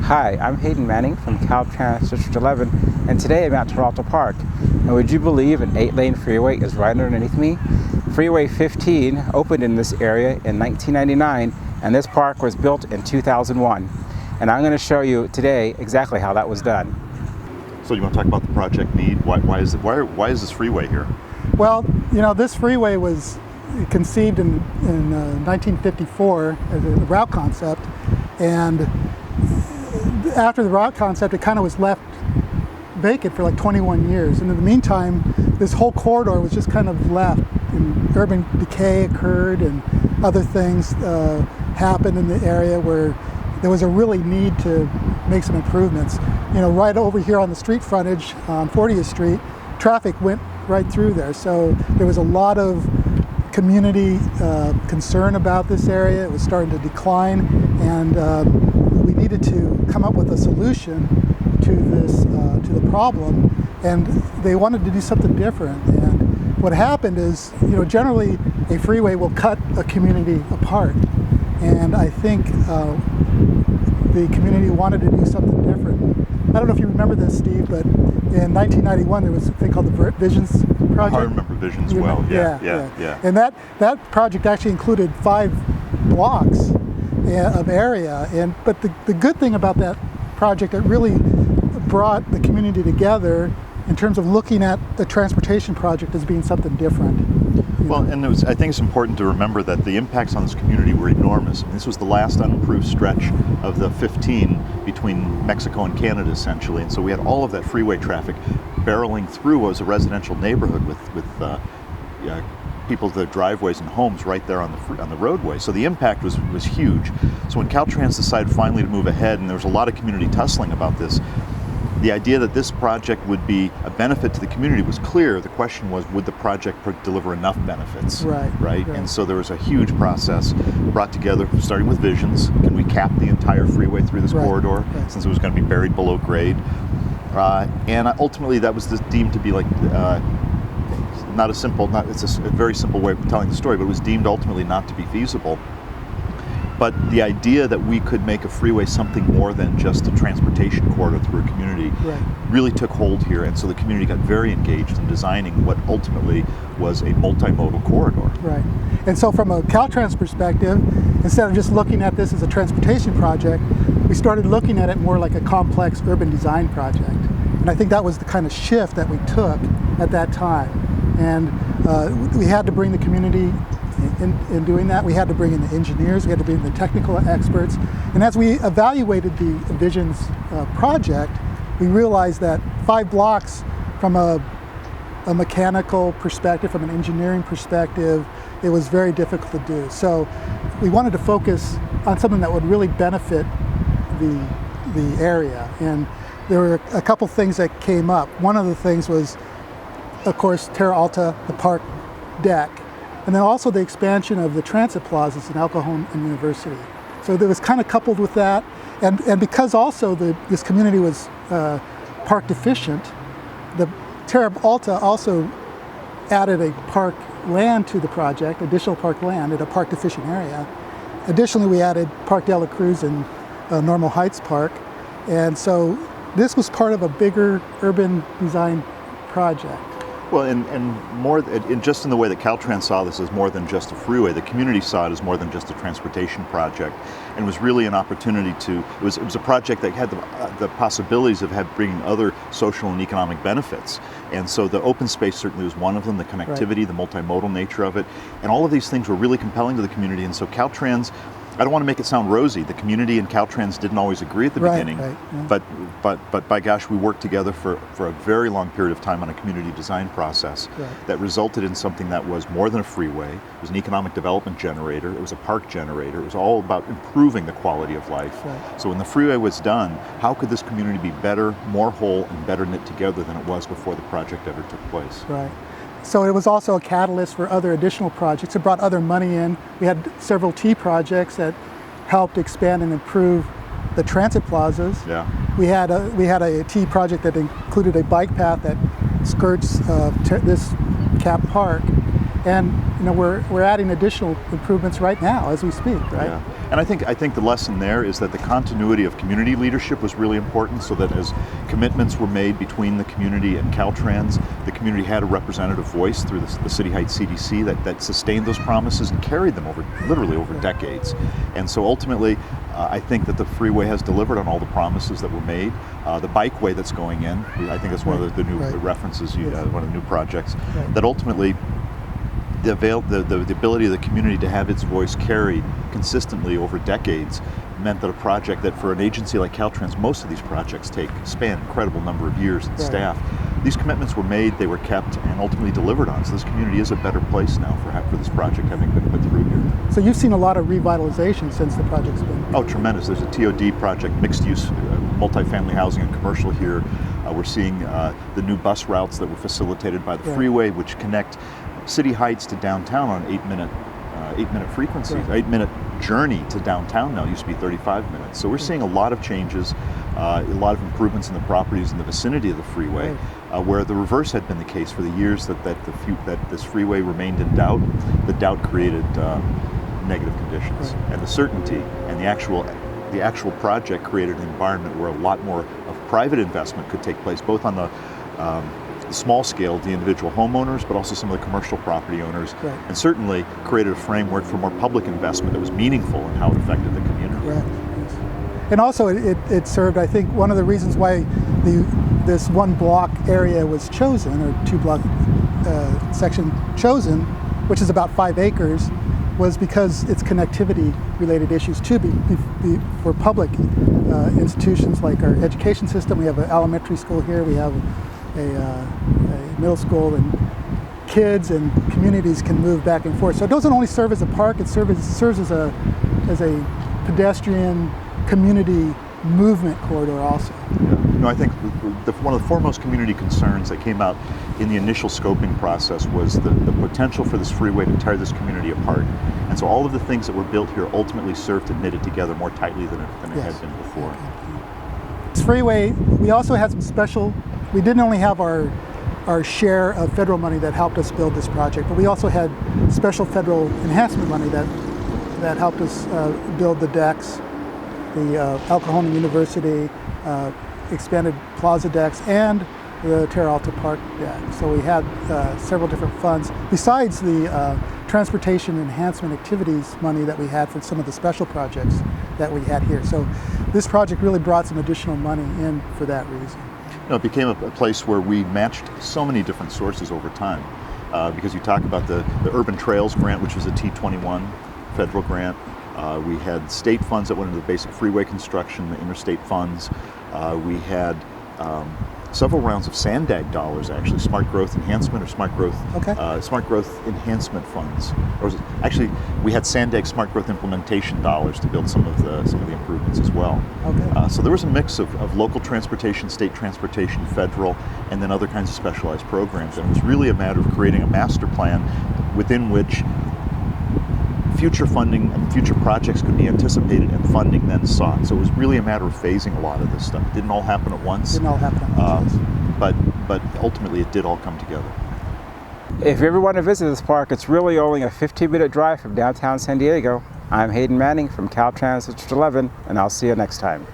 Hi, I'm Hayden Manning from Caltrans District 11, and today I'm at Teralta Park. And would you believe an 8-lane freeway is right underneath me? Freeway 15 opened in this area in 1999, and this park was built in 2001. And I'm going to show you today exactly how that was done. So you want to talk about the project need? Why is this freeway here? Well, you know, this freeway was conceived in 1954 as a route concept, and after the route concept, it kind of was left vacant for like 21 years. And in the meantime, this whole corridor was just kind of left, and urban decay occurred, and other things happened in the area where there was a really need to make some improvements. You know, right over here on the street frontage on 40th Street, traffic went right through there. So there was a lot of community concern about this area. It was starting to decline, and we needed to come up with a solution to this, to the problem, and they wanted to do something different. And what happened is, you know, generally a freeway will cut a community apart, and I think the community wanted to do something different. I don't know if you remember this, Steve, but in 1991 there was a thing called the Visions Project. I remember Visions well. Yeah. And that project actually included 5 blocks of area. But the good thing about that project, it really brought the community together in terms of looking at the transportation project as being something different. Well, and I think it's important to remember that the impacts on this community were enormous. This was the last unimproved stretch of the 15 between Mexico and Canada, essentially, and so we had all of that freeway traffic barreling through what was a residential neighborhood with people's driveways and homes right there on the roadway. So the impact was huge. So when Caltrans decided finally to move ahead, and there was a lot of community tussling about this, the idea that this project would be a benefit to the community was clear. The question was, would the project deliver enough benefits? Right? And so there was a huge process brought together, starting with Visions. Can we cap the entire freeway through this corridor, since it was going to be buried below grade? And ultimately, that was deemed to be like it's a very simple way of telling the story, but it was deemed ultimately not to be feasible. But the idea that we could make a freeway something more than just a transportation corridor through a community really took hold here, and so the community got very engaged in designing what ultimately was a multimodal corridor. Right. And so from a Caltrans perspective, instead of just looking at this as a transportation project, we started looking at it more like a complex urban design project. And I think that was the kind of shift that we took at that time. And we had to bring the community in doing that. We had to bring in the engineers, we had to bring in the technical experts. And as we evaluated the Visions project, we realized that 5 blocks from a mechanical perspective, from an engineering perspective, it was very difficult to do. So we wanted to focus on something that would really benefit the area. And there were a couple things that came up. One of the things was, of course, Teralta Park deck, and then also the expansion of the transit plazas in El Cajon and University. So there was kind of coupled with that, and because also this community was park deficient, the Teralta also added a park land to the project, additional park land at a park deficient area. Additionally, we added Park de la Cruz and Normal Heights Park, and so this was part of a bigger urban design project. Well, and just in the way that Caltrans saw this as more than just a freeway, the community saw it as more than just a transportation project, and was really an opportunity to. It was a project that had the possibilities of bringing other social and economic benefits, and so the open space certainly was one of them. The connectivity, the multimodal nature of it, and all of these things were really compelling to the community. And so Caltrans. I don't want to make it sound rosy. The community and Caltrans didn't always agree at the beginning, but by gosh, we worked together for a very long period of time on a community design process that resulted in something that was more than a freeway. It was an economic development generator. It was a park generator. It was all about improving the quality of life. So when the freeway was done, how could this community be better, more whole, and better knit together than it was before the project ever took place? So it was also a catalyst for other additional projects. It brought other money in. We had several T projects that helped expand and improve the transit plazas. We had a T project that included a bike path that skirts this Cap Park. And we're adding additional improvements right now as we speak, right? Yeah. And I think the lesson there is that the continuity of community leadership was really important, so that as commitments were made between the community and Caltrans, the community had a representative voice through the City Heights CDC that sustained those promises and carried them literally over decades. And so ultimately, I think that the freeway has delivered on all the promises that were made. The bikeway that's going in, I think that's one of the new references, one of the new projects, that ultimately the ability of the community to have its voice carried consistently over decades meant that a project that for an agency like Caltrans, most of these projects span an incredible number of years and staff. These commitments were made, they were kept, and ultimately delivered on. So this community is a better place now for this project having been put through here. So you've seen a lot of revitalization since the project's been... Oh, tremendous. There's a TOD project, mixed use, multifamily housing and commercial here. We're seeing the new bus routes that were facilitated by the freeway, which connect City Heights to downtown on 8-minute frequencies. 8-minute journey to downtown now used to be 35 minutes. So we're seeing a lot of changes, a lot of improvements in the properties in the vicinity of the freeway, where the reverse had been the case for the years that this freeway remained in doubt. The doubt created negative conditions, and the certainty and the actual project created an environment where a lot more of private investment could take place, both on the small scale, the individual homeowners, but also some of the commercial property owners, and certainly created a framework for more public investment that was meaningful in how it affected the community. And also it served, I think, one of the reasons why this one block area was chosen, or 2 block section chosen, which is about 5 acres, was because it's connectivity related issues too, for public institutions like our education system. We have an elementary school here, we have a middle school, and kids and communities can move back and forth. So it doesn't only serve as a park, it serves as a pedestrian community movement corridor also. I think one of the foremost community concerns that came out in the initial scoping process was the potential for this freeway to tear this community apart. And so all of the things that were built here ultimately served to knit it together more tightly than it had been before. This freeway, we also had some special, we didn't only have our share of federal money that helped us build this project, but we also had special federal enhancement money that helped us build the decks, the El Cajon University expanded plaza decks, and the Teralta Park deck. So we had several different funds, besides the transportation enhancement activities money that we had for some of the special projects that we had here. So this project really brought some additional money in for that reason. It became a place where we matched so many different sources over time. Because you talk about the Urban Trails Grant, which was a T21 federal grant. We had state funds that went into the basic freeway construction, the interstate funds. We had several rounds of SANDAG dollars, actually, smart growth enhancement or smart growth enhancement funds. Actually, we had SANDAG smart growth implementation dollars to build some of the improvements as well. So there was a mix of local transportation, state transportation, federal, and then other kinds of specialized programs. And it was really a matter of creating a master plan within which future funding and future projects could be anticipated and funding then sought. So it was really a matter of phasing a lot of this stuff. It didn't all happen at once. Didn't all happen at once. But ultimately it did all come together. If you ever want to visit this park, it's really only a 15-minute drive from downtown San Diego. I'm Hayden Manning from Caltrans District 11, and I'll see you next time.